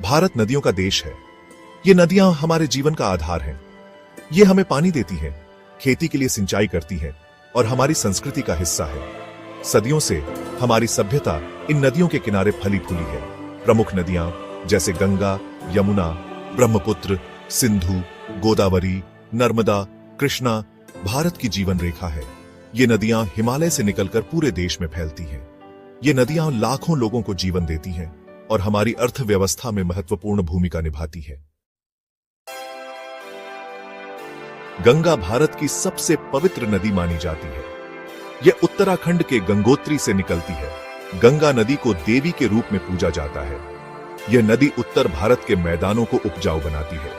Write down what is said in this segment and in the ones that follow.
भारत नदियों का देश है। ये नदियां हमारे जीवन का आधार हैं। ये हमें पानी देती हैं, खेती के लिए सिंचाई करती हैं और हमारी संस्कृति का हिस्सा है। सदियों से हमारी सभ्यता इन नदियों के किनारे फली फूली है। प्रमुख नदियां जैसे गंगा, यमुना, ब्रह्मपुत्र, सिंधु, गोदावरी, नर्मदा, कृष्णा भारत की जीवन रेखा है। ये नदियां हिमालय से निकलकर पूरे देश में फैलती हैं। ये नदियां लाखों लोगों को जीवन देती हैं और हमारी अर्थव्यवस्था में महत्वपूर्ण भूमिका निभाती है। गंगा भारत की सबसे पवित्र नदी मानी जाती है। यह उत्तराखंड के गंगोत्री से निकलती है। गंगा नदी को देवी के रूप में पूजा जाता है। यह नदी उत्तर भारत के मैदानों को उपजाऊ बनाती है।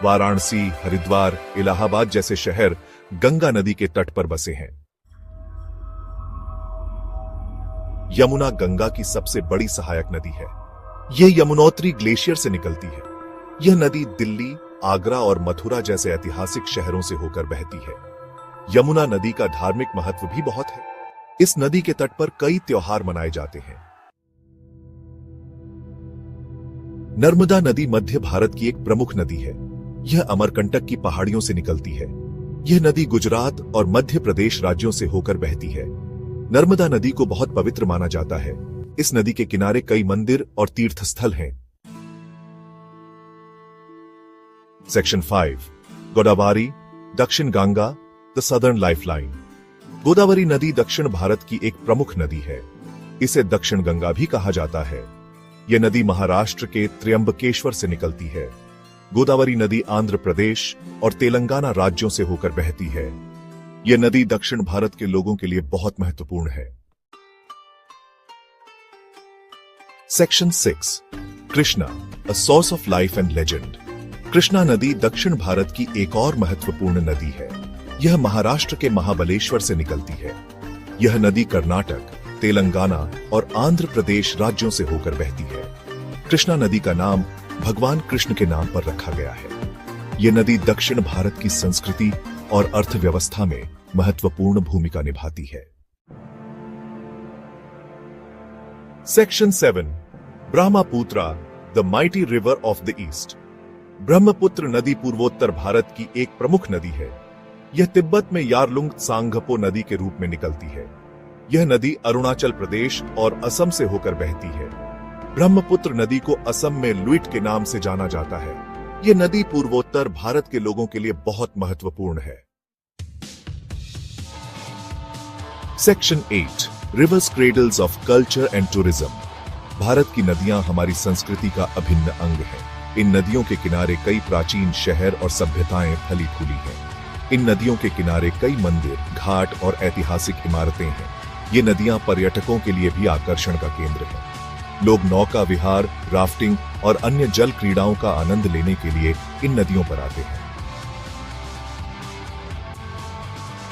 वाराणसी, हरिद्वार, इलाहाबाद जैसे शहर गंगा नदी के तट पर बसे हैं। यमुना गंगा की सबसे बड़ी सहायक नदी है। यह यमुनोत्री ग्लेशियर से निकलती है। यह नदी दिल्ली, आगरा और मथुरा जैसे ऐतिहासिक शहरों से होकर बहती है। यमुना नदी का धार्मिक महत्व भी बहुत है। इस नदी के तट पर कई त्योहार मनाए जाते हैं। नर्मदा नदी मध्य भारत की एक प्रमुख नदी है। यह अमरकंटक की पहाड़ियों से निकलती है। यह नदी गुजरात और मध्य प्रदेश राज्यों से होकर बहती है। नर्मदा नदी को बहुत पवित्र माना जाता है। इस नदी के किनारे कई मंदिर और तीर्थ स्थल हैं। सेक्शन 5 गोदावरी, दक्षिण Ganga, the southern lifeline. Godavari नदी दक्षिण भारत की एक प्रमुख नदी है। इसे दक्षिण गंगा भी कहा जाता है। यह नदी महाराष्ट्र के त्र्यंबकेश्वर से निकलती है। गोदावरी नदी आंध्र प्रदेश और तेलंगाना राज्यों से होकर बहती है। यह नदी दक्षिण भारत के लोगों के लिए बहुत महत्वपूर्ण है। Section 6 Krishna, a source of life and legend. Krishna नदी दक्षिण भारत की एक और महत्वपूर्ण नदी है। यह महाराष्ट्र के महाबलेश्वर से निकलती है। यह नदी कर्नाटक, तेलंगाना और आंध्र प्रदेश राज्यों से होकर बहती है। कृष्णा नदी का नाम भगवान कृष्ण के नाम पर रखा गया है। यह नदी दक्षिण भारत की संस्कृति और अर्थव्यवस्था में महत्वपूर्ण भूमिका निभाती है। Section 7 Brahmaputra, the mighty river of the east. Brahmaputra नदी पूर्वोत्तर भारत की एक प्रमुख नदी है। यह तिब्बत में यारलुंग त्सांगपो नदी के रूप में निकलती है। यह नदी अरुणाचल प्रदेश और असम से होकर बहती है। ब्रह्मपुत्र नदी को असम में लुइट के नाम से जाना जाता है। यह नदी पूर्वोत्तर भारत के लोगों के लिए बहुत महत्वपूर्ण है। Section 8 reverse cradles of culture and tourism. Bharat की नदियां हमारी संस्कृति का अभिन्न अंग हैं। इन नदियों के किनारे कई प्राचीन शहर और सभ्यताएं फली फूली हैं। इन नदियों के किनारे कई मंदिर, घाट और ऐतिहासिक इमारतें हैं। ये नदियां पर्यटकों के लिए भी आकर्षण का केंद्र हैं। लोग नौका विहार, राफ्टिंग और अन्य जल क्रीड़ाओं का आनंद लेने के लिए इन नदियों पर आते हैं।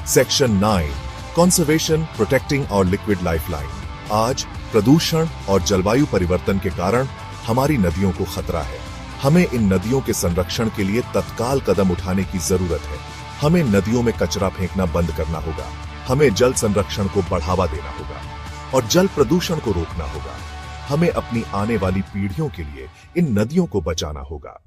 सेक्शन 9 कंजर्वेशन, प्रोटेक्टिंग और लिक्विड लाइफलाइन। आज प्रदूषण और जलवायु परिवर्तन के कारण हमारी नदियों को खतरा है। हमें इन नदियों के संरक्षण के लिए तत्काल कदम उठाने की जरूरत है। हमें नदियों में कचरा फेंकना बंद करना होगा। हमें जल संरक्षण को बढ़ावा देना होगा और जल प्रदूषण को रोकना होगा। हमें अपनी आने वाली पीढ़ियों के लिए इन नदियों को बचाना होगा।